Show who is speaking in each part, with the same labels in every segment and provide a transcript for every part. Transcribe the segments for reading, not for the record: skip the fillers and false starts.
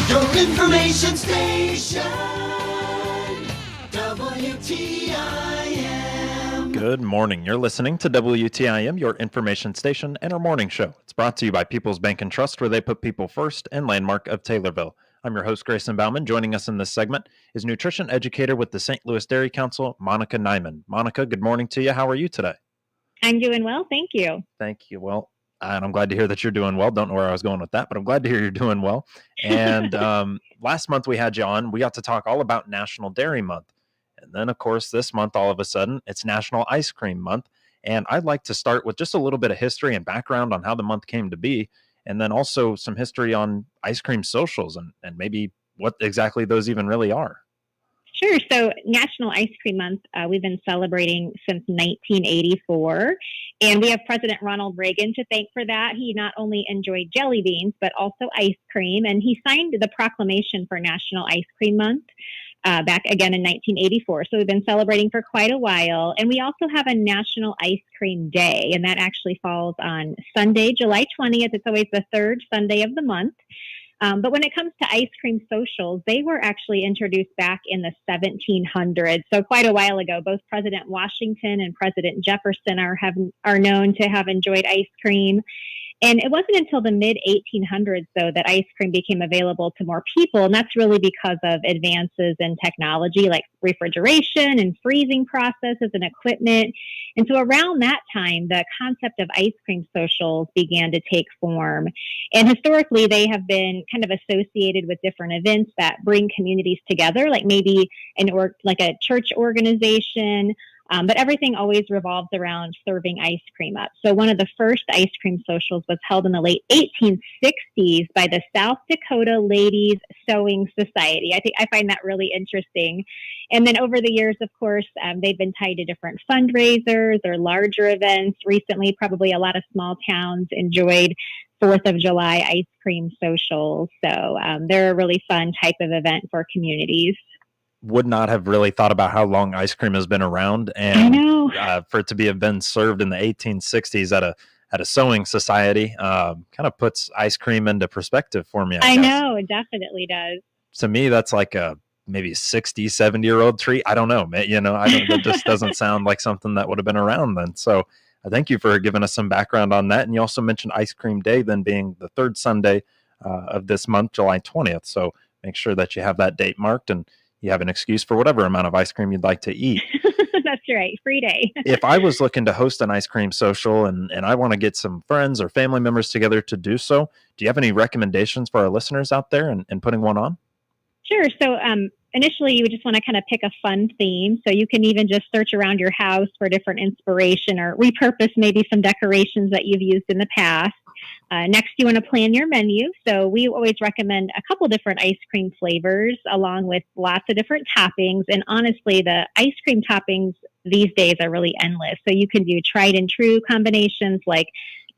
Speaker 1: Your information station, WTIM.
Speaker 2: Good morning. You're listening to WTIM, your information station, and our morning show. It's brought to you by People's Bank and Trust, where they put people first, and Landmark of Taylorville. I'm your host, Grayson Bauman. Joining us in this segment is nutrition educator with the St. Louis Dairy Council, Monica Nyman. Monica, good morning to you. How are you today?
Speaker 3: I'm doing well. Thank you.
Speaker 2: Thank you. Well, and I'm glad to hear that you're doing well. Don't know where I was going with that, but I'm glad to hear you're doing well. And last month we had you on. We got to talk all about National Dairy Month. And then, of course, this month, all of a sudden, it's National Ice Cream Month. And I'd like to start with just a little bit of history and background on how the month came to be, and then also some history on ice cream socials and maybe what exactly those even really are.
Speaker 3: Sure. So National Ice Cream Month, we've been celebrating since 1984. And we have President Ronald Reagan to thank for that. He not only enjoyed jelly beans, but also ice cream. And he signed the proclamation for National Ice Cream Month back again in 1984. So we've been celebrating for quite a while. And we also have a National Ice Cream Day. And that actually falls on Sunday, July 20th. It's always the third Sunday of the month. But when it comes to ice cream socials, they were actually introduced back in the 1700s. So quite a while ago. Both President Washington and President Jefferson are known to have enjoyed ice cream. And it wasn't until the mid-1800s, though, that ice cream became available to more people. And that's really because of advances in technology like refrigeration and freezing processes and equipment. And so around that time, the concept of ice cream socials began to take form. And historically, they have been kind of associated with different events that bring communities together, like maybe like a church organization. But everything always revolves around serving ice cream up. So one of the first ice cream socials was held in the late 1860s by the South Dakota Ladies Sewing Society. I find that really interesting. And then over the years, of course, they've been tied to different fundraisers or larger events. Recently, probably a lot of small towns enjoyed 4th of July ice cream socials. So they're a really fun type of event for communities.
Speaker 2: Would not have really thought about how long ice cream has been around, and
Speaker 3: I know.
Speaker 2: For it to have been served in the 1860s at a sewing society kind of puts ice cream into perspective for me.
Speaker 3: I know, it definitely does.
Speaker 2: To me, that's like a maybe 60, 70-year-old treat. I don't know. It just doesn't sound like something that would have been around then. So thank you for giving us some background on that. And you also mentioned Ice Cream Day then being the third Sunday of this month, July 20th. So make sure that you have that date marked and you have an excuse for whatever amount of ice cream you'd like to eat.
Speaker 3: That's right. Free day.
Speaker 2: If I was looking to host an ice cream social and I want to get some friends or family members together to do so, do you have any recommendations for our listeners out there in putting one on?
Speaker 3: Sure. So initially, you would just want to kind of pick a fun theme. So you can even just search around your house for different inspiration or repurpose maybe some decorations that you've used in the past. Next, you want to plan your menu. So we always recommend a couple different ice cream flavors along with lots of different toppings. And honestly, the ice cream toppings these days are really endless. So you can do tried and true combinations like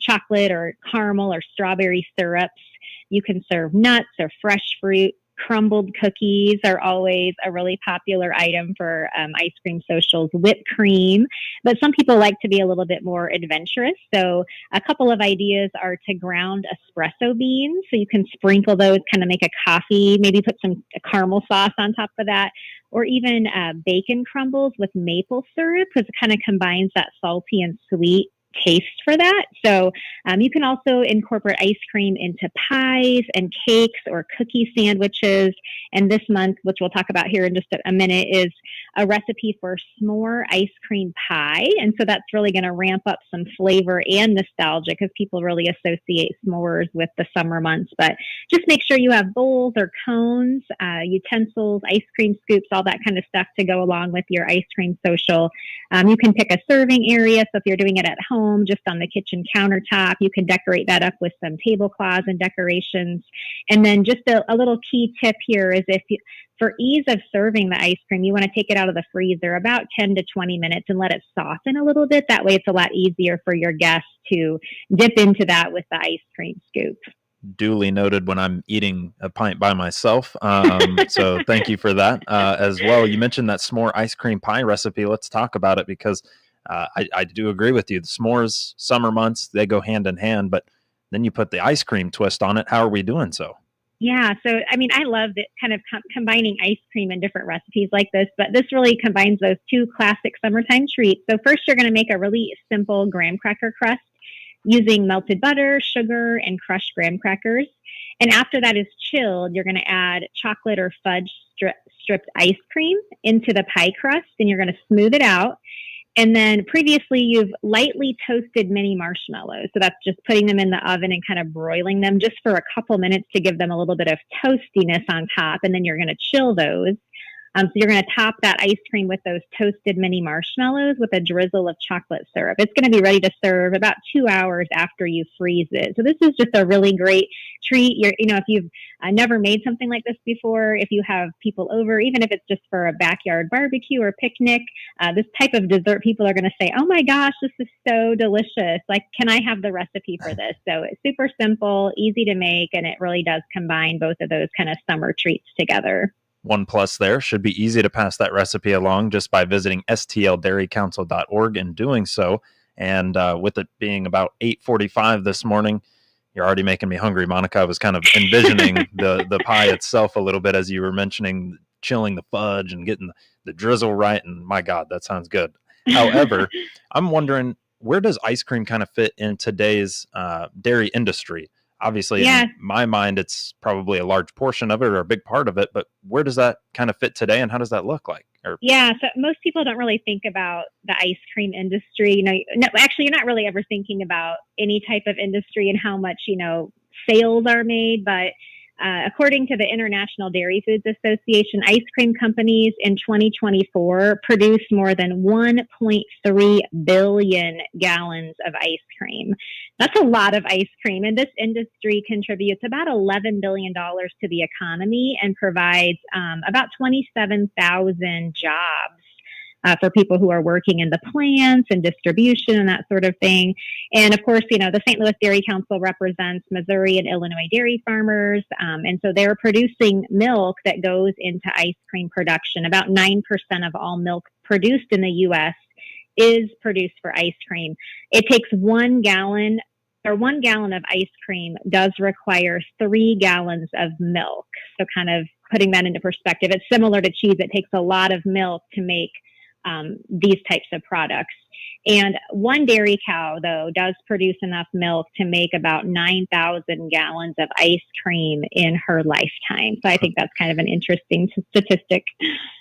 Speaker 3: chocolate or caramel or strawberry syrups. You can serve nuts or fresh fruit. Crumbled cookies are always a really popular item for ice cream socials. Whipped cream, but some people like to be a little bit more adventurous. So a couple of ideas are to ground espresso beans. So you can sprinkle those, kind of make a coffee, maybe put some caramel sauce on top of that, or even bacon crumbles with maple syrup, because it kind of combines that salty and sweet taste for that. So you can also incorporate ice cream into pies and cakes or cookie sandwiches. And this month, which we'll talk about here in just a minute, is a recipe for s'more ice cream pie. And so that's really going to ramp up some flavor and nostalgia because people really associate s'mores with the summer months. But just make sure you have bowls or cones, utensils, ice cream scoops, all that kind of stuff to go along with your ice cream social. You can pick a serving area. So if you're doing it at home, just on the kitchen countertop, you can decorate that up with some tablecloths and decorations. And then just a little key tip here is for ease of serving the ice cream, you want to take it out of the freezer about 10 to 20 minutes and let it soften a little bit. That way it's a lot easier for your guests to dip into that with the ice cream scoop.
Speaker 2: Duly noted when I'm eating a pint by myself. So thank you for that as well. You mentioned that s'more ice cream pie recipe. Let's talk about it because I do agree with you. The s'mores, summer months, they go hand in hand, but then you put the ice cream twist on it. How are we doing so?
Speaker 3: Yeah. So, I mean, I love that kind of combining ice cream in different recipes like this, but this really combines those two classic summertime treats. So, first, you're going to make a really simple graham cracker crust using melted butter, sugar, and crushed graham crackers. And after that is chilled, you're going to add chocolate or fudge stripped ice cream into the pie crust, and you're going to smooth it out. And then previously you've lightly toasted mini marshmallows. So that's just putting them in the oven and kind of broiling them just for a couple minutes to give them a little bit of toastiness on top. And then you're going to chill those. So you're going to top that ice cream with those toasted mini marshmallows with a drizzle of chocolate syrup. It's going to be ready to serve about 2 hours after you freeze it. So this is just a really great treat. If you've never made something like this before, if you have people over, even if it's just for a backyard barbecue or picnic, this type of dessert, people are going to say, "Oh my gosh, this is so delicious. Like, can I have the recipe for this?" So it's super simple, easy to make, and it really does combine both of those kind of summer treats together.
Speaker 2: One plus there. Should be easy to pass that recipe along just by visiting stldairycouncil.org and doing so. And with it being about 8:45 this morning, you're already making me hungry, Monica. I was kind of envisioning the pie itself a little bit as you were mentioning chilling the fudge and getting the drizzle right. And my God, that sounds good. However, I'm wondering, where does ice cream kind of fit in today's dairy industry? Obviously,
Speaker 3: Yeah.
Speaker 2: in my mind, it's probably a large portion of it or a big part of it, but where does that kind of fit today and how does that look like?
Speaker 3: Yeah, so most people don't really think about the ice cream industry. No, actually, you're not really ever thinking about any type of industry and how much, sales are made. But according to the International Dairy Foods Association, ice cream companies in 2024 produced more than 1.3 billion gallons of ice cream. That's a lot of ice cream. And this industry contributes about $11 billion to the economy and provides about 27,000 jobs for people who are working in the plants and distribution and that sort of thing. And of course, the St. Louis Dairy Council represents Missouri and Illinois dairy farmers. And so they're producing milk that goes into ice cream production. About 9% of all milk produced in the U.S. is produced for ice cream. It takes 1 gallon of ice cream does require 3 gallons of milk. So kind of putting that into perspective, it's similar to cheese. It takes a lot of milk to make these types of products. And one dairy cow, though, does produce enough milk to make about 9,000 gallons of ice cream in her lifetime. So I think that's kind of an interesting statistic.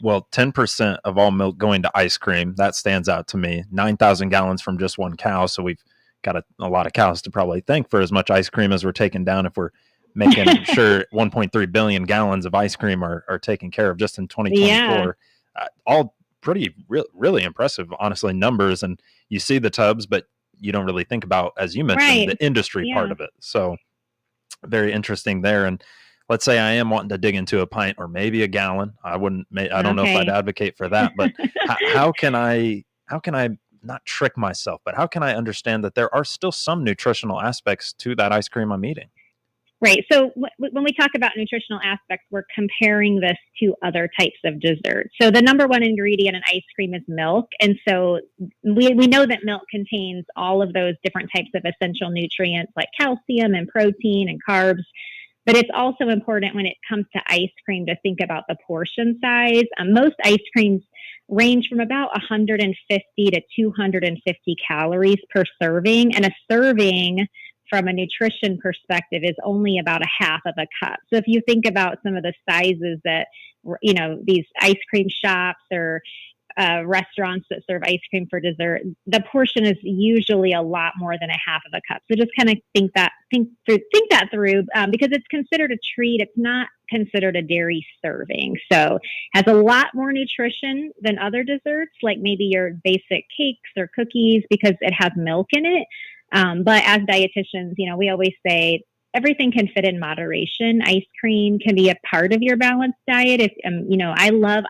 Speaker 2: Well, 10% of all milk going to ice cream, that stands out to me. 9,000 gallons from just one cow. So we've got a lot of cows to probably thank for as much ice cream as we're taking down if we're making sure 1.3 billion gallons of ice cream are taken care of just in 2024. Yeah. All pretty really impressive, honestly, numbers. And you see the tubs, but you don't really think about, as you mentioned, the industry part of it. So very interesting there. And let's say I am wanting to dig into a pint or maybe a gallon. I don't know if I'd advocate for that, but how can I not trick myself, but how can I understand that there are still some nutritional aspects to that ice cream I'm eating?
Speaker 3: Right. So when we talk about nutritional aspects, we're comparing this to other types of desserts. So the number one ingredient in ice cream is milk. And so we know that milk contains all of those different types of essential nutrients like calcium and protein and carbs. But it's also important when it comes to ice cream to think about the portion size. Most ice creams range from about 150 to 250 calories per serving. And a serving from a nutrition perspective is only about a half of a cup. So if you think about some of the sizes that, these ice cream shops or restaurants that serve ice cream for dessert, the portion is usually a lot more than a half of a cup. So just kind of think that through because it's considered a treat. It's not considered a dairy serving. So has a lot more nutrition than other desserts, like maybe your basic cakes or cookies, because it has milk in it. But as dietitians, we always say everything can fit in moderation. Ice cream can be a part of your balanced diet. If I love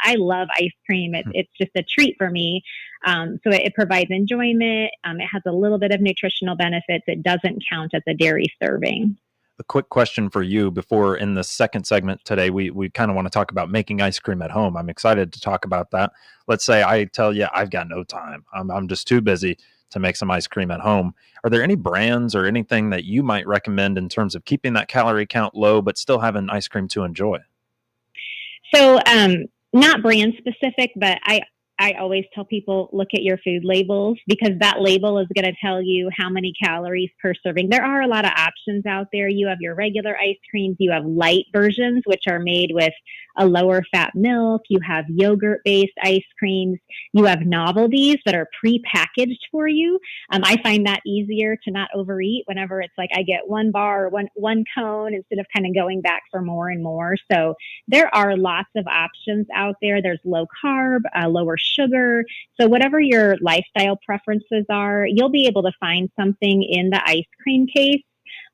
Speaker 3: ice cream. It's just a treat for me. So it provides enjoyment. It has a little bit of nutritional benefits. It doesn't count as a dairy serving.
Speaker 2: A quick question for you before in the second segment today, we kind of want to talk about making ice cream at home. I'm excited to talk about that. Let's say I tell you I've got no time. I'm just too busy to make some ice cream at home. Are there any brands or anything that you might recommend in terms of keeping that calorie count low, but still having ice cream to enjoy?
Speaker 3: So, not brand specific, but I always tell people look at your food labels, because that label is going to tell you how many calories per serving. There are a lot of options out there. You have your regular ice creams, you have light versions, which are made with a lower fat milk. You have yogurt based ice creams. You have novelties that are pre-packaged for you. I find that easier to not overeat whenever it's like I get one bar or one cone instead of kind of going back for more and more. So there are lots of options out there. There's low carb, lower sugar. So whatever your lifestyle preferences are, you'll be able to find something in the ice cream case.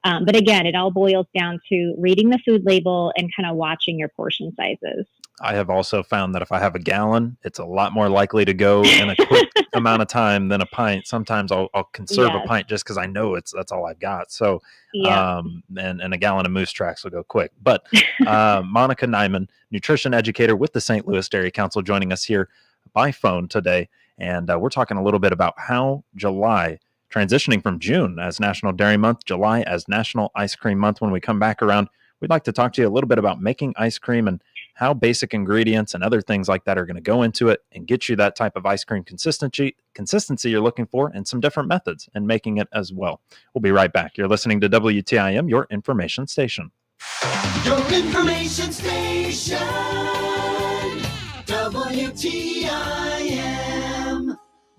Speaker 3: But again, it all boils down to reading the food label and kind of watching your portion sizes.
Speaker 2: I have also found that if I have a gallon, it's a lot more likely to go in a quick amount of time than a pint. Sometimes I'll conserve a pint just because I know that's all I've got. So, and a gallon of Moose Tracks will go quick. But Monica Nyman, nutrition educator with the St. Louis Dairy Council, joining us here by phone today. And we're talking a little bit about how July, transitioning from June as National Dairy Month, July as National Ice Cream Month. When we come back around, we'd like to talk to you a little bit about making ice cream and how basic ingredients and other things like that are going to go into it and get you that type of ice cream consistency you're looking for, and some different methods in making it as well. We'll be right back. You're listening to WTIM, your information station.
Speaker 1: Your information station, WTIM.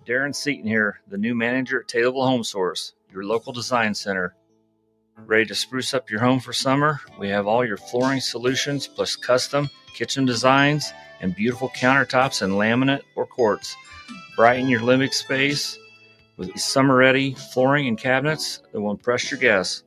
Speaker 4: Darren Seaton here, the new manager at Taylorville Home Source, your local design center. Ready to spruce up your home for summer? We have all your flooring solutions plus custom kitchen designs and beautiful countertops in laminate or quartz. Brighten your living space with summer-ready flooring and cabinets that will impress your guests.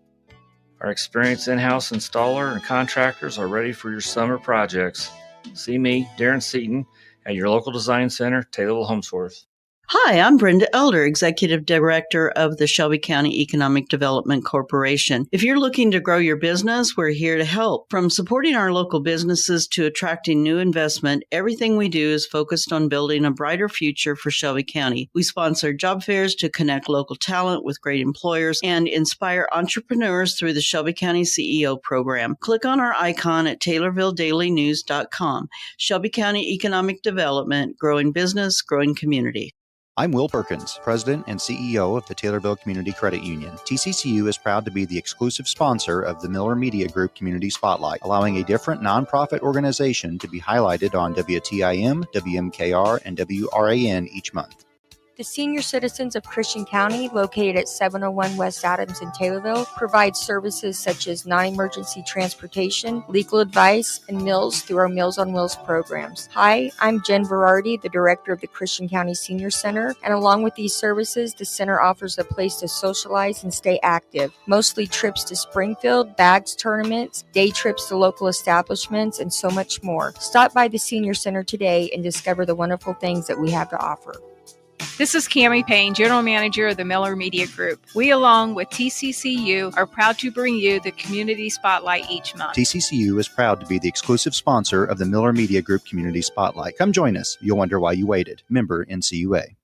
Speaker 4: Our experienced in-house installer and contractors are ready for your summer projects. See me, Darren Seaton, at your local design center, Taylorville Home Source.
Speaker 5: Hi, I'm Brenda Elder, Executive Director of the Shelby County Economic Development Corporation. If you're looking to grow your business, we're here to help. From supporting our local businesses to attracting new investment, everything we do is focused on building a brighter future for Shelby County. We sponsor job fairs to connect local talent with great employers and inspire entrepreneurs through the Shelby County CEO program. Click on our icon at TaylorvilleDailyNews.com. Shelby County Economic Development, growing business, growing community.
Speaker 6: I'm Will Perkins, President and CEO of the Taylorville Community Credit Union. TCCU is proud to be the exclusive sponsor of the Miller Media Group Community Spotlight, allowing a different nonprofit organization to be highlighted on WTIM, WMKR, and WRAN each month.
Speaker 7: The Senior Citizens of Christian County, located at 701 West Adams in Taylorville, provides services such as non-emergency transportation, legal advice, and meals through our Meals on Wheels programs. Hi, I'm Jen Verardi, the director of the Christian County Senior Center, and along with these services, the center offers a place to socialize and stay active, mostly trips to Springfield, bags tournaments, day trips to local establishments, and so much more. Stop by the Senior Center today and discover the wonderful things that we have to offer.
Speaker 8: This is Cammie Payne, General Manager of the Miller Media Group. We, along with TCCU, are proud to bring you the Community Spotlight each month.
Speaker 6: TCCU is proud to be the exclusive sponsor of the Miller Media Group Community Spotlight. Come join us. You'll wonder why you waited. Member NCUA.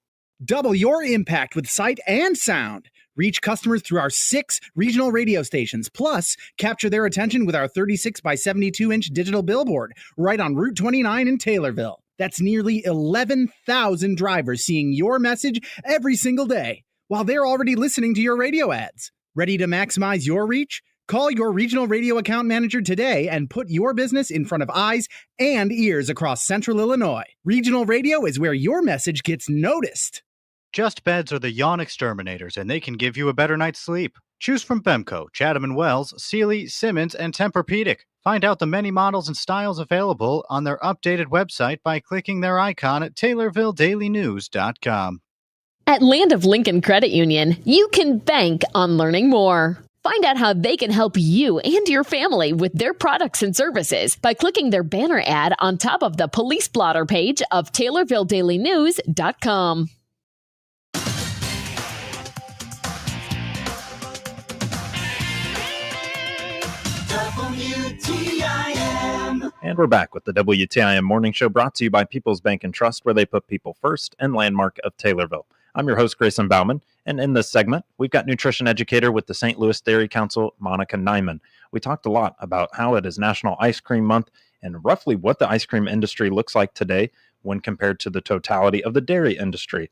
Speaker 9: Double your impact with sight and sound. Reach customers through our 6 regional radio stations. Plus, capture their attention with our 36 by 72-inch digital billboard right on Route 29 in Taylorville. That's nearly 11,000 drivers seeing your message every single day while they're already listening to your radio ads. Ready to maximize your reach? Call your regional radio account manager today and put your business in front of eyes and ears across central Illinois. Regional radio is where your message gets noticed.
Speaker 10: Just Beds are the yawn exterminators, and they can give you a better night's sleep. Choose from Bemco, Chatham & Wells, Sealy, Simmons, and Tempur-Pedic. Find out the many models and styles available on their updated website by clicking their icon at TaylorvilleDailyNews.com.
Speaker 11: At Land of Lincoln Credit Union, you can bank on learning more. Find out how they can help you and your family with their products and services by clicking their banner ad on top of the police blotter page of TaylorvilleDailyNews.com.
Speaker 1: WTIM.
Speaker 2: And we're back with the WTIM Morning Show, brought to you by People's Bank and Trust, where they put people first, and Landmark of Taylorville. I'm your host, Grayson Bauman, and in this segment, we've got nutrition educator with the St. Louis Dairy Council, Monica Nyman. We talked a lot about how it is National Ice Cream Month and roughly what the ice cream industry looks like today when compared to the totality of the dairy industry.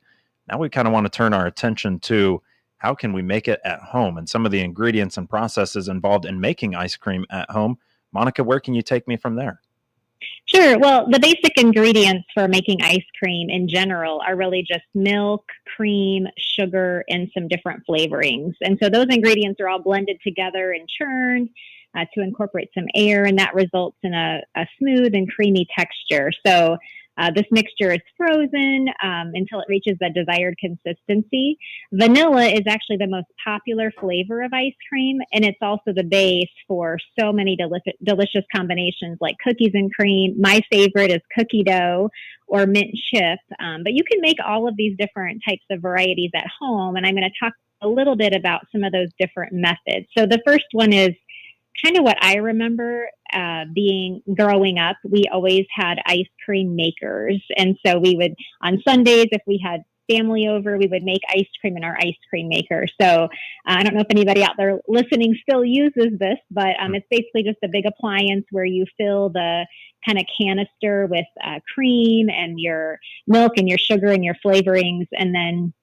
Speaker 2: Now we kind of want to turn our attention to how can we make it at home and some of the ingredients and processes involved in making ice cream at home. Monica, where can you take me from there?
Speaker 3: Sure. Well, the basic ingredients for making ice cream in general are really just milk, cream, sugar, and some different flavorings. And so those ingredients are all blended together and churned to incorporate some air, and that results in a smooth and creamy texture. So this mixture is frozen until it reaches the desired consistency. Vanilla is actually the most popular flavor of ice cream, and it's also the base for so many delicious combinations like cookies and cream. My favorite is cookie dough or mint chip, but you can make all of these different types of varieties at home, and I'm going to talk a little bit about some of those different methods. So the first one is kind of what I remember being growing up. We always had ice cream makers. And so we would, on Sundays, if we had family over, we would make ice cream in our ice cream maker. So I don't know if anybody out there listening still uses this, but it's basically just a big appliance where you fill the kind of canister with cream and your milk and your sugar and your flavorings. And then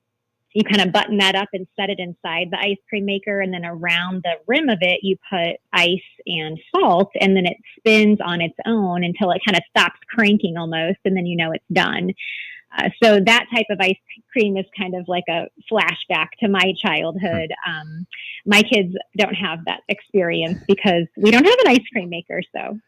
Speaker 3: you kind of button that up and set it inside the ice cream maker. And then around the rim of it, you put ice and salt, and then it spins on its own until it kind of stops cranking almost. And then you know it's done. So that type of ice cream is kind of like a flashback to my childhood. My kids don't have that experience because we don't have an ice cream maker. So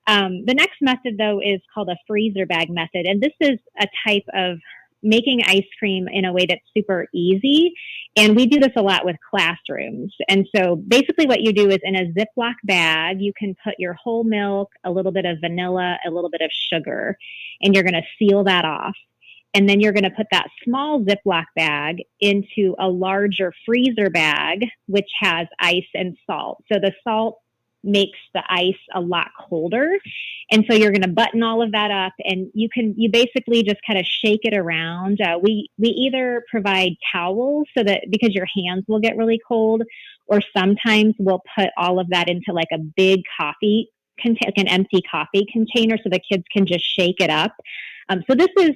Speaker 3: the next method, though, is called a freezer bag method. And this is a type of making ice cream in a way that's super easy. And we do this a lot with classrooms. And so basically what you do is in a Ziploc bag, you can put your whole milk, a little bit of vanilla, a little bit of sugar, and you're going to seal that off. And then you're going to put that small Ziploc bag into a larger freezer bag, which has ice and salt. So the salt makes the ice a lot colder. And so you're going to button all of that up, and you basically just kind of shake it around. We either provide towels so that, because your hands will get really cold, or sometimes we'll put all of that into like a big coffee, like an empty coffee container, so the kids can just shake it up. So this is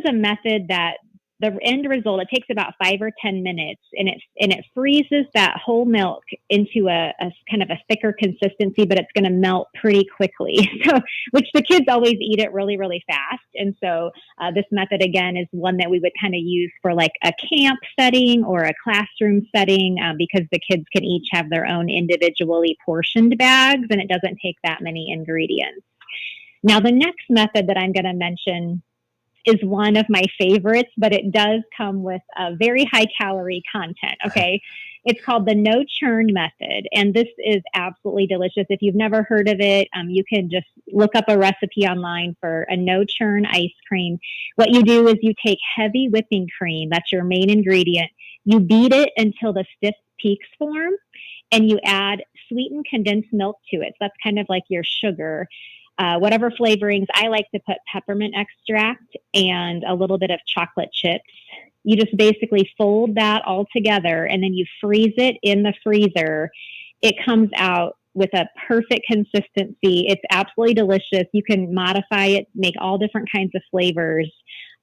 Speaker 3: a method that the end result, it takes about 5 or 10 minutes, and it freezes that whole milk into a kind of a thicker consistency, but it's going to melt pretty quickly. So, which the kids always eat it really, really fast. And so this method, again, is one that we would kind of use for like a camp setting or a classroom setting because the kids can each have their own individually portioned bags, and it doesn't take that many ingredients. Now, the next method that I'm going to mention is one of my favorites, but it does come with a very high calorie content. Okay. It's called the no churn method. And this is absolutely delicious. If you've never heard of it, you can just look up a recipe online for a no churn ice cream. What you do is you take heavy whipping cream. That's your main ingredient. You beat it until the stiff peaks form, and you add sweetened condensed milk to it. So that's kind of like your sugar. Whatever flavorings, I like to put peppermint extract and a little bit of chocolate chips. You just basically fold that all together, and then you freeze it in the freezer. It comes out with a perfect consistency. It's absolutely delicious. You can modify it, make all different kinds of flavors.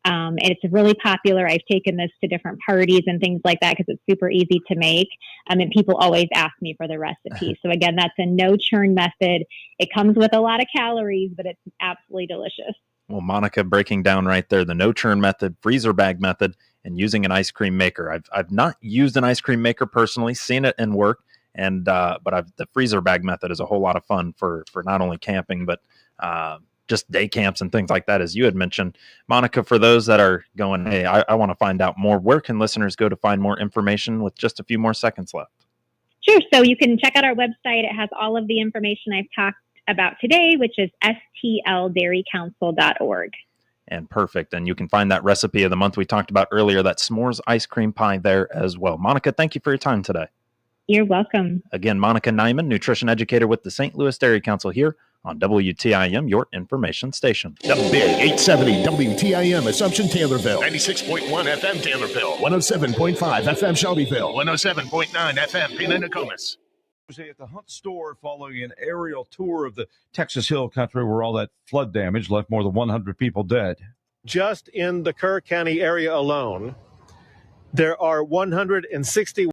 Speaker 3: And it's really popular. I've taken this to different parties and things like that because it's super easy to make. And people always ask me for the recipe. So again, that's a no churn method. It comes with a lot of calories, but it's absolutely delicious.
Speaker 2: Well, Monica, breaking down right there, the no churn method, freezer bag method, and using an ice cream maker. I've not used an ice cream maker personally, seen it in work, and but the freezer bag method is a whole lot of fun for not only camping, but just day camps and things like that, as you had mentioned. Monica, for those that are going, hey, I want to find out more, where can listeners go to find more information with just a few more seconds left?
Speaker 3: Sure. So you can check out our website. It has all of the information I've talked about today, which is stldairycouncil.org.
Speaker 2: And perfect. And you can find that recipe of the month we talked about earlier, that s'mores ice cream pie, there as well. Monica, thank you for your time today.
Speaker 3: You're welcome.
Speaker 2: Again, Monica Nyman, nutrition educator with the St. Louis Dairy Council, here on WTIM, your information station.
Speaker 12: The Big 870 WTIM Assumption Taylorville. 96.1 FM Taylorville. 107.5 FM Shelbyville. 107.9 FM Pena Nokomis.
Speaker 13: At the Hunt store following an aerial tour of the Texas Hill Country where all that flood damage left more than 100 people dead.
Speaker 14: Just in the Kerr County area alone, there are 160